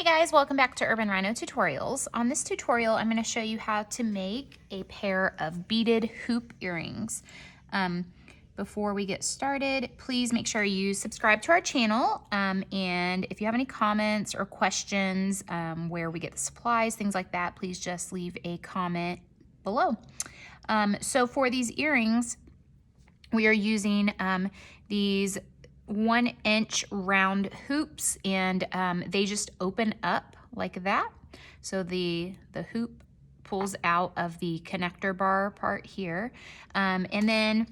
Hey guys, welcome back to Urban Rhino Tutorials. On this tutorial, I'm going to show you how to make a pair of beaded hoop earrings. Before we get started, please make sure you subscribe to our channel. And if you have any comments or questions, where we get the supplies, things like that, please just leave a comment below. So for these earrings, we are using these 1-inch round hoops, and they just open up like that. So the hoop pulls out of the connector bar part here. And then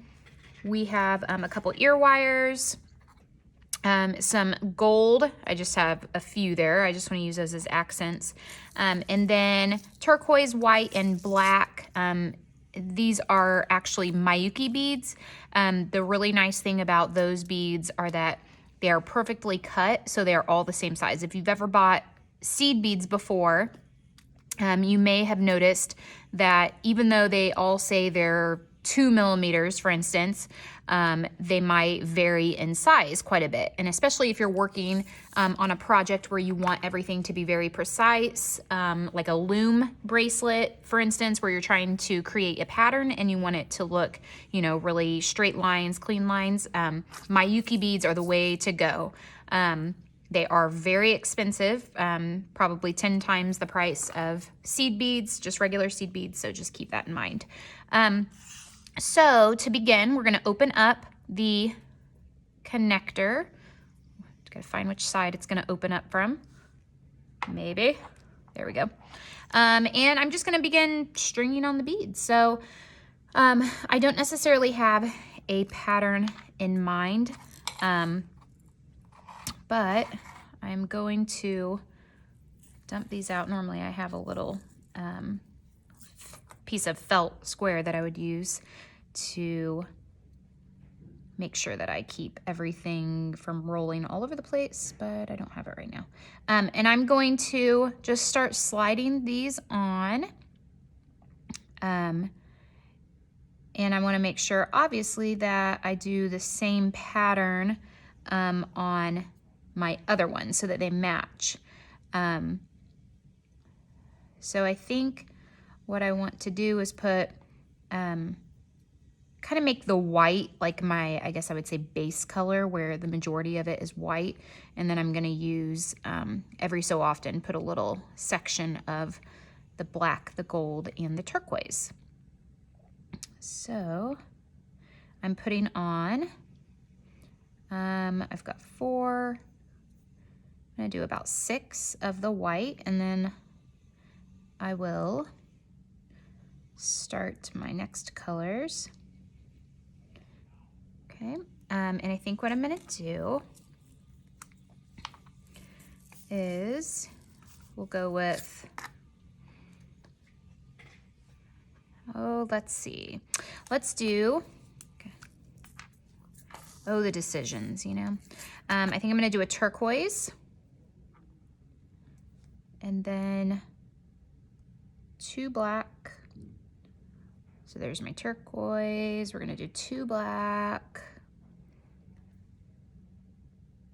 we have a couple ear wires, some gold. I just have a few there. I just want to use those as accents. And then turquoise, white, and black. These are actually Miyuki beads. The really nice thing about those beads are that they are perfectly cut, so they are all the same size. If you've ever bought seed beads before, you may have noticed that even though they all say they're 2 millimeters, for instance, they might vary in size quite a bit. And especially if you're working on a project where you want everything to be very precise, like a loom bracelet, for instance, where you're trying to create a pattern and you want it to look, you know, really straight lines, clean lines, Miyuki beads are the way to go. They are very expensive, probably 10 times the price of seed beads, just regular seed beads, so just keep that in mind. So to begin, we're going to open up the connector. Got to find which side it's going to open up from. Maybe. There we go. And I'm just going to begin stringing on the beads. So I don't necessarily have a pattern in mind, but I'm going to dump these out. Normally I have a little piece of felt square that I would use to make sure that I keep everything from rolling all over the place, but I don't have it right now. And I'm going to just start sliding these on. And I want to make sure, obviously, that I do the same pattern on my other ones so that they match. So I think what I want to do is put, kind of make the white like my, I guess I would say, base color, where the majority of it is white. And then I'm going to use, every so often, put a little section of the black, the gold, and the turquoise. So I'm putting on, I've got 4, I'm going to do about 6 of the white, and then I will start my next colors. Okay, and I think what I'm gonna do is we'll go with, let's see. Let's do, the decisions, you know. I think I'm gonna do a turquoise, and then 2 black. So there's my turquoise. We're gonna do 2 black.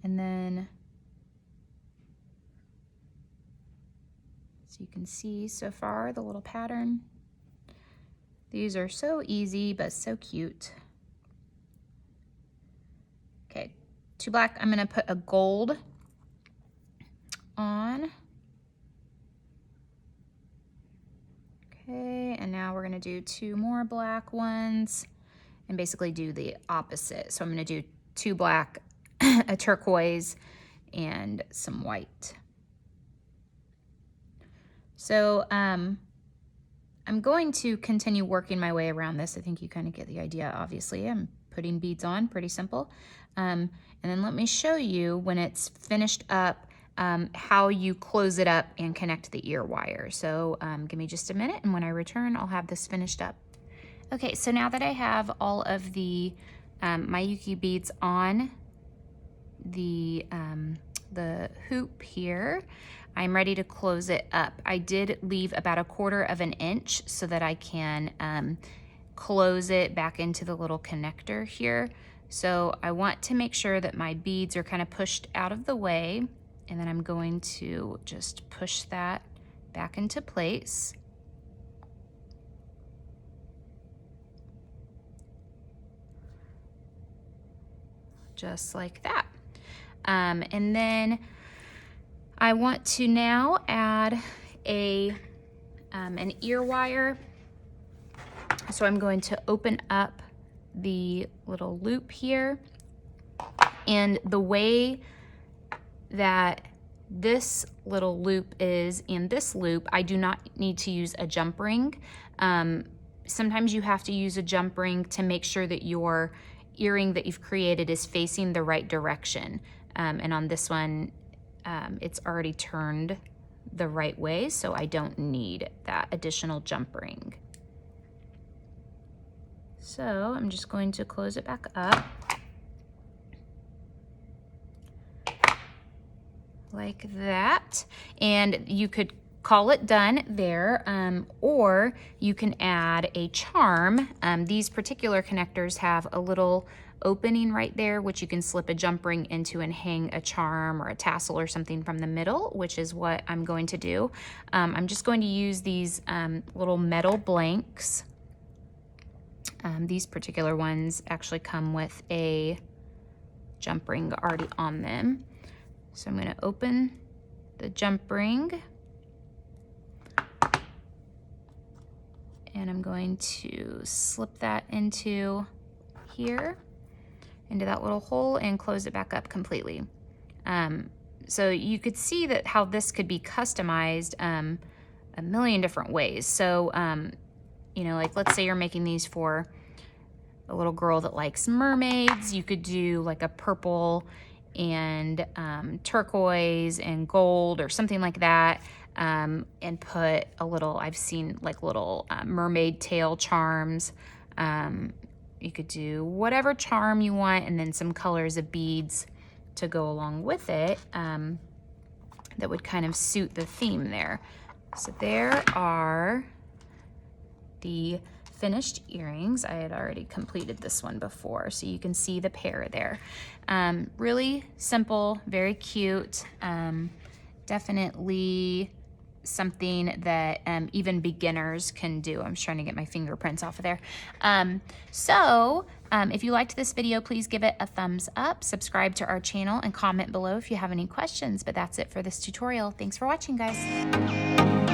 And then, so you can see so far the little pattern. These are so easy, but so cute. Okay, 2 black. I'm gonna put a gold on. Okay, and now we're gonna do 2 more black ones and basically do the opposite. So I'm gonna do 2 black, a turquoise, and some white. So I'm going to continue working my way around this. I think you kind of get the idea, obviously. I'm putting beads on, pretty simple. And then let me show you when it's finished up, how you close it up and connect the ear wire. So give me just a minute, and when I return, I'll have this finished up. Okay, so now that I have all of the Miyuki beads on the hoop here, I'm ready to close it up. I did leave about 1/4 of an inch so that I can close it back into the little connector here. So I want to make sure that my beads are kind of pushed out of the way. And then I'm going to just push that back into place. Just like that. And then I want to now add an ear wire. So I'm going to open up the little loop here. And the way that this little loop is in this loop, I do not need to use a jump ring. Sometimes you have to use a jump ring to make sure that your earring that you've created is facing the right direction. And on this one, it's already turned the right way, so I don't need that additional jump ring. So I'm just going to close it back up. Like that. And you could call it done there, or you can add a charm. These particular connectors have a little opening right there, which you can slip a jump ring into and hang a charm or a tassel or something from the middle, which is what I'm going to do. I'm just going to use these little metal blanks. These particular ones actually come with a jump ring already on them. So I'm going to open the jump ring, and I'm going to slip that into here, into that little hole, and close it back up completely. So you could see that how this could be customized a million different ways. So, you know, like let's say you're making these for a little girl that likes mermaids. You could do like a purple and turquoise and gold or something like that, and put a little, I've seen like little mermaid tail charms. You could do whatever charm you want, and then some colors of beads to go along with it, that would kind of suit the theme there. So there are the finished earrings. I had already completed this one before, so you can see the pair there. Really simple, very cute, definitely something that even beginners can do. I'm just trying to get my fingerprints off of there. If you liked this video, please give it a thumbs up, subscribe to our channel, and comment below if you have any questions. But that's it for this tutorial. Thanks for watching, guys.